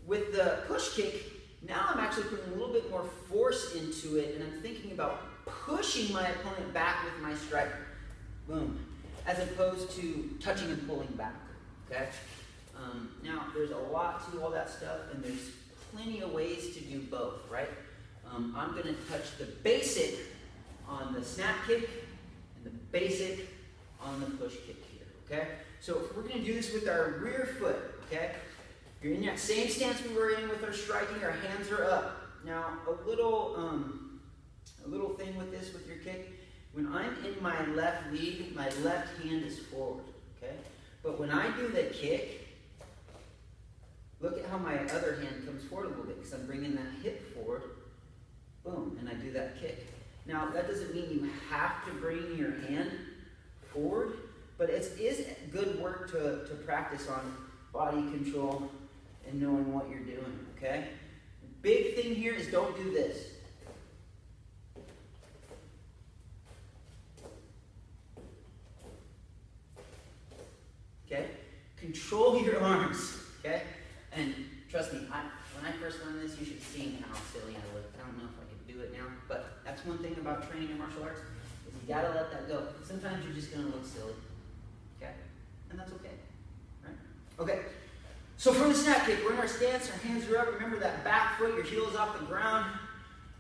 With the push kick, now I'm actually putting a little bit more force into it, and I'm thinking about pushing my opponent back with my striker. Boom. As opposed to touching and pulling back, okay? Now, there's a lot to all that stuff, and there's plenty of ways to do both, right? I'm going to touch the basic on the snap kick and the basic on the push kick here, okay? So we're going to do this with our rear foot, okay? You're in that same stance we were in with our striking. Our hands are up. Now, a little thing with this, with your kick. When I'm in my left lead, my left hand is forward, okay? But when I do the kick, look at how my other hand comes forward a little bit because I'm bringing that hip forward. Boom, and I do that kick. Now, that doesn't mean you have to bring your hand forward, but it is good work to practice on body control and knowing what you're doing, okay? Big thing here is don't do this. Okay? Control your arms, okay? And trust me, when I first learned this, you should have seen how silly I looked. I don't know if I could do it now, but that's one thing about training in martial arts, is you gotta let that go. Sometimes you're just gonna look silly, okay? And that's okay, right? Okay, so from the snap kick, we're in our stance, our hands are up. Remember that back foot, your heel's off the ground.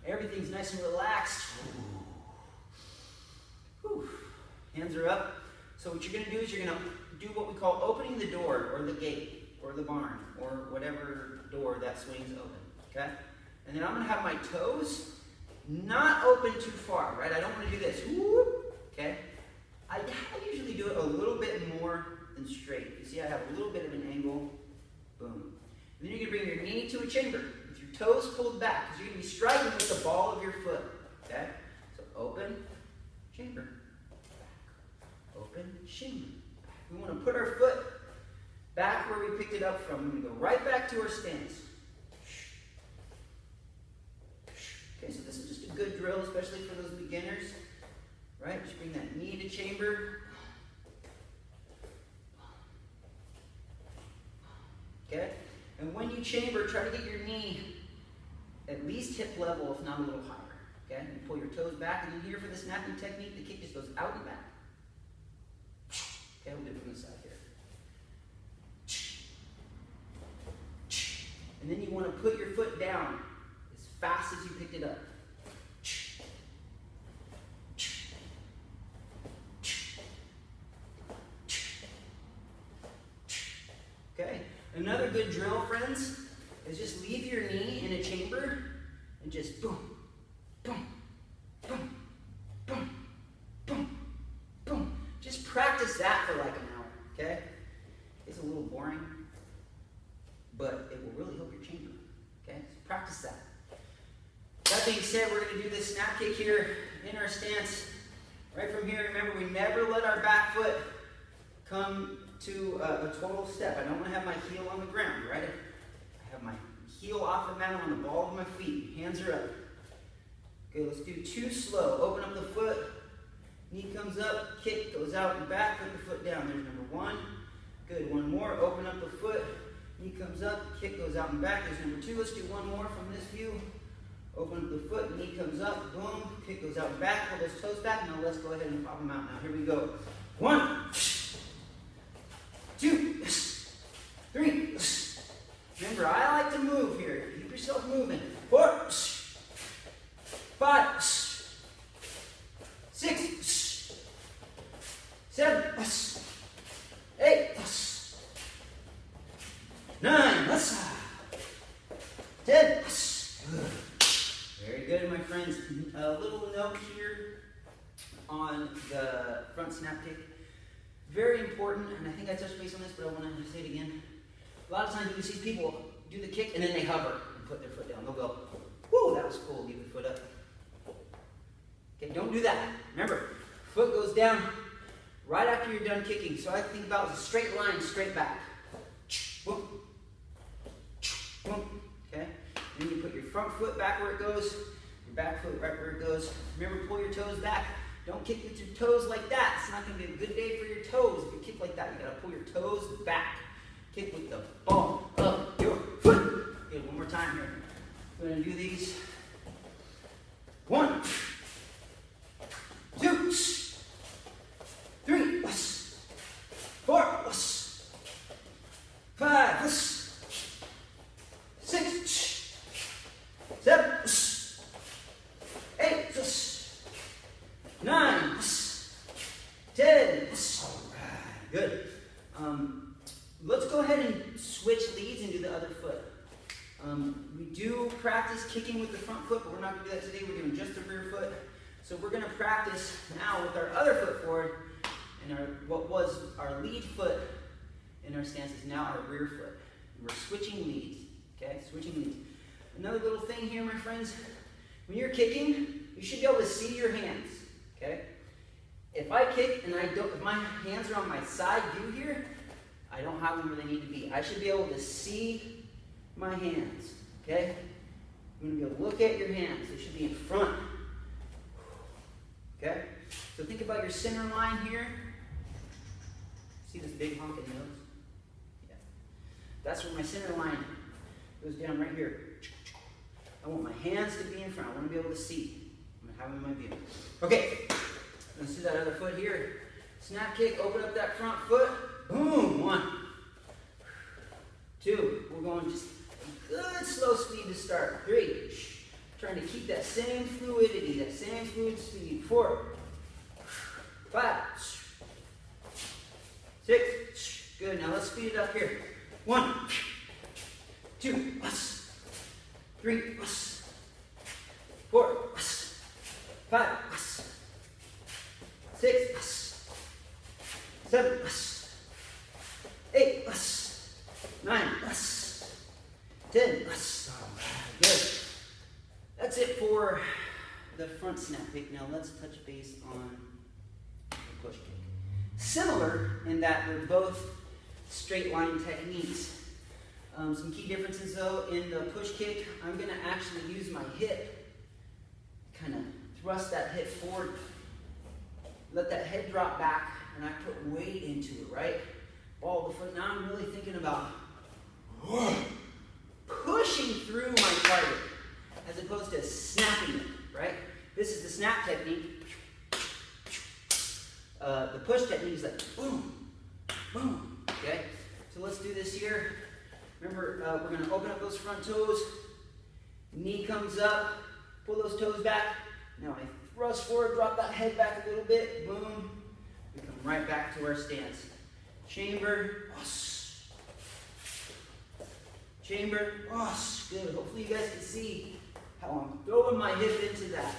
Everything's nice and relaxed. Whew. Hands are up. So what you're gonna do is you're gonna do what we call opening the door or the gate or the barn or whatever door that swings open, okay? And then I'm gonna have my toes not open too far, right? I don't wanna do this, whoop, okay? I usually do it a little bit more than straight. You see I have a little bit of an angle, boom. And then you're gonna bring your knee to a chamber with your toes pulled back because you're gonna be striking with the ball of your foot, okay? So open, chamber, back, open, chamber. We want to put our foot back where we picked it up from. We're going to go right back to our stance. Okay, so this is just a good drill, especially for those beginners. Right? Just bring that knee to chamber. Okay? And when you chamber, try to get your knee at least hip level, if not a little higher. Okay? You pull your toes back, and then here for the snapping technique, the kick just goes out and back. Okay, we'll do it from the side here. And then you want to put your foot down as fast as you picked it up. Okay, another good drill, friends, is just leave your knee in a chamber and just boom, boom, boom, boom, boom, boom. Just practice that for like an hour, okay? It's a little boring, but it will really help your chamber, okay? So practice that. That being said, we're going to do this snap kick here in our stance. Right from here, remember, we never let our back foot come to a total step. I don't want to have my heel on the ground, right? I have my heel off the mat on the ball of my feet. Hands are up. Okay, let's do two slow. Open up the foot. Knee comes up, kick goes out and back, put the foot down. There's number one. Good, one more. Open up the foot. Knee comes up, kick goes out and back. There's number two. Let's do one more from this view. Open up the foot, knee comes up, boom, kick goes out and back. Pull those toes back. Now let's go ahead and pop them out. Now here we go. 1, 2, 3. Remember, I like to move here. Keep yourself moving. 4, 5, 6, 7, 8, 9, 10. Very good, my friends. A little note here on the front snap kick. Very important, and I think I touched base on this, but I want to say it again. A lot of times you see people do the kick and then they hover and put their foot down. They'll go, whoo, that was cool, leave the foot up. Okay, don't do that. Remember, foot goes down right after you're done kicking. So I think about it as a straight line, straight back. Boom. Boom. Okay? Then you put your front foot back where it goes, your back foot right where it goes. Remember, pull your toes back. Don't kick with your toes like that. It's not going to be a good day for your toes if you kick like that. You got to pull your toes back. Kick with the ball of your foot. Okay, one more time here. We're going to do these. 1, 2, 3, 4, 5, 6, 7, 8, 9, 10. Good. Let's go ahead and switch leads and do the other foot. We do practice kicking with the front foot, but we're not going to do that today. We're doing just the rear foot. So we're going to practice now with our other foot forward, and what was our lead foot in our stance is now our rear foot. And we're switching leads. Okay, switching leads. Another little thing here, my friends. When you're kicking, you should be able to see your hands. Okay. If I kick and if my hands are on my side view here, I don't have them where they need to be. I should be able to see my hands. Okay. I'm going to be able to look at your hands. They should be in front. Okay. So think about your center line here. See this big honking nose? Yeah. That's where my center line goes down right here. I want my hands to be in front. I want to be able to see. I'm going to have them in my view. Okay. Let's do that other foot here. Snap kick, open up that front foot. Boom. 1, 2. We're going just a good slow speed to start. 3. Trying to keep that same fluidity, that same fluid speed. 4, 5, 6. Good. Now let's speed it up here. 1, 2, 3, 4, 5, 6, 7, 8, 9, 10. Good. That's it for the front snap kick. Now let's touch base on the push kick. Similar in that they're both straight line techniques. Some key differences though, in the push kick, I'm going to actually use my hip, kind of thrust that hip forward, let that head drop back, and I put weight into it, right? Ball of the foot. Now I'm really thinking about pushing through my target as opposed to snapping it, right? This is the snap technique. The push technique is like boom, boom, okay? So let's do this here. Remember, we're going to open up those front toes. Knee comes up, pull those toes back. Now I thrust forward, drop that head back a little bit. Boom. We come right back to our stance. Chamber. Chamber. Good. Hopefully you guys can see how I'm throwing my hip into that.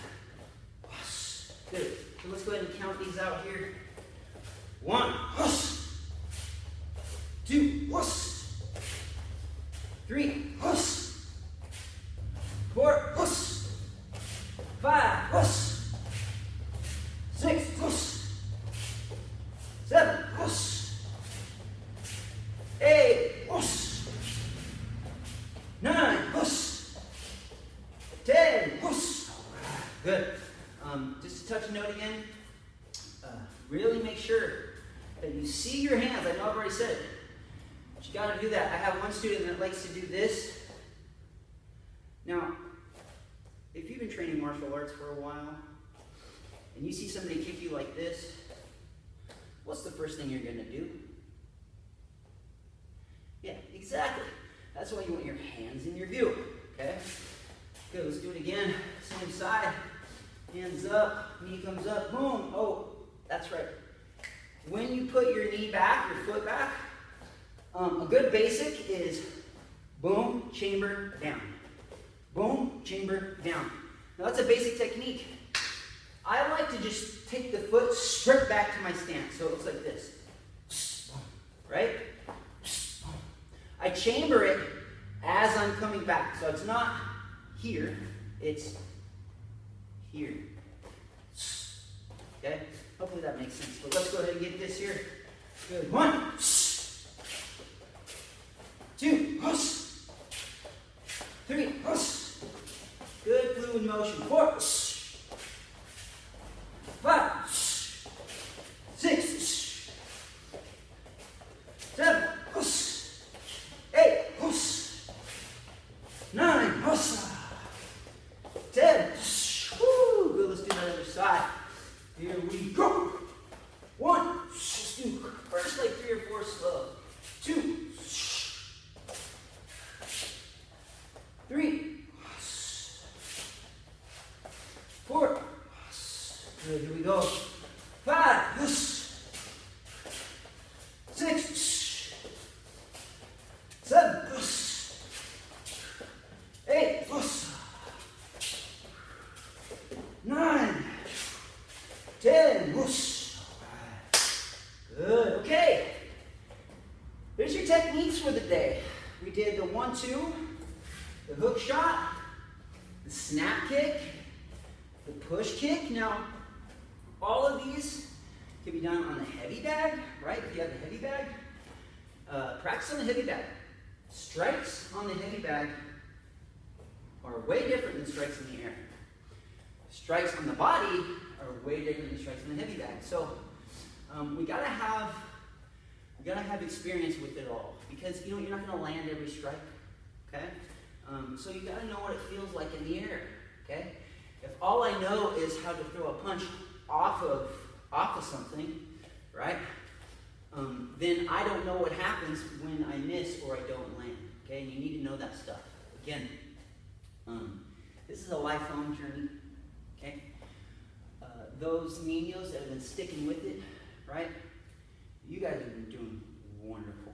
Good. So let's go ahead and count these out here. 1, 2, 3, 4, 5, 6, 7, 8, 9, 10. Good. Just to touch a note again, really make sure that you see your hands. I know I've already said it, but you got to do that. I have one student that likes to do this. Now, if you've been training martial arts for a while, and you see somebody kick you like this, what's the first thing you're going to do? Yeah, exactly. That's why you want your hands in your view, okay? Good, let's do it again. Same side. Hands up, knee comes up, boom. Oh, that's right. When you put your knee back, your foot back, a good basic is boom, chamber, down. Boom, chamber, down. Now that's a basic technique. I like to just take the foot straight back to my stance. So it looks like this. Right? I chamber it as I'm coming back. So it's not here, it's here. Okay? Hopefully that makes sense. But let's go ahead and get this here. Good. 1, 2, 3, good fluid motion. 4, 5, 6, 7, 8, 9, 10. Woo, good. Let's do that other side. Here we go. 1, let's do first like 3 or 4 slow. 2, 3, 4. Good, here we go. 5, 6, 7, 8, 9, 10. Good. Okay. There's your techniques for the day. We did the 1-2, the hook shot, the snap kick, the push kick. Now, all of these can be done on the heavy bag, right? If you have the heavy bag, practice on the heavy bag. Strikes on the heavy bag are way different than strikes in the air. Strikes on the body are way different than strikes in the heavy bag. So we gotta have experience with it all, because you're not gonna land every strike. Okay, so you gotta know what it feels like in the air. Okay, if all I know is how to throw a punch off of something, right? Then I don't know what happens when I miss or I don't land. Okay, and you need to know that stuff. Again, this is a lifelong journey. Okay, those niños that have been sticking with it, right? You guys have been doing wonderful,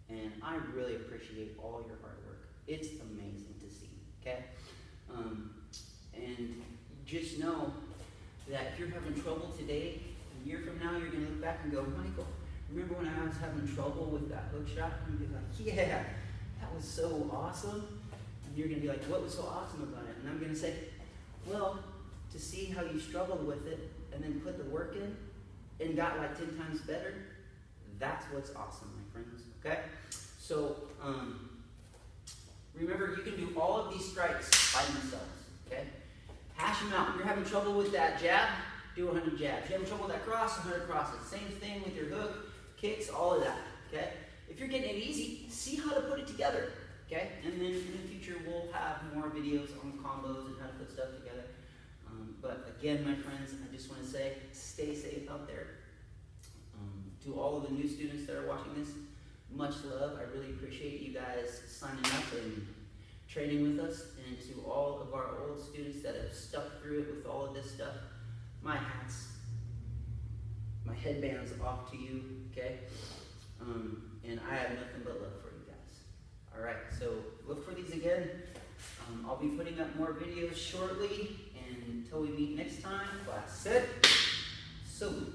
and I really appreciate all your hard work. It's amazing to see. Okay, and just know that if you're having trouble today, a year from now, you're going to look back and go, Michael, remember when I was having trouble with that hook shot? And you'll be like, yeah, that was so awesome. And you're going to be like, what was so awesome about it? And I'm going to say, well, to see how you struggled with it and then put the work in and got like 10 times better, that's what's awesome, my friends. Okay? So, remember, you can do all of these strikes by themselves. Okay? Hash them out. If you're having trouble with that jab, do 100 jabs. If you're having trouble with that cross, 100 crosses. Same thing with your hook, kicks, all of that. Okay? If you're getting it easy, see how to put it together. Okay? And then in the future, we'll have more videos on combos and how to put stuff together. But again, my friends, I just want to say, stay safe out there. To all of the new students that are watching this, much love. I really appreciate you guys signing up and training with us. And to all of our old students that have stuck through it with all of this stuff, my headband's off to you, okay? And I have nothing but love for you guys. All right, so look for these again. I'll be putting up more videos shortly, and until we meet next time, class set, salute.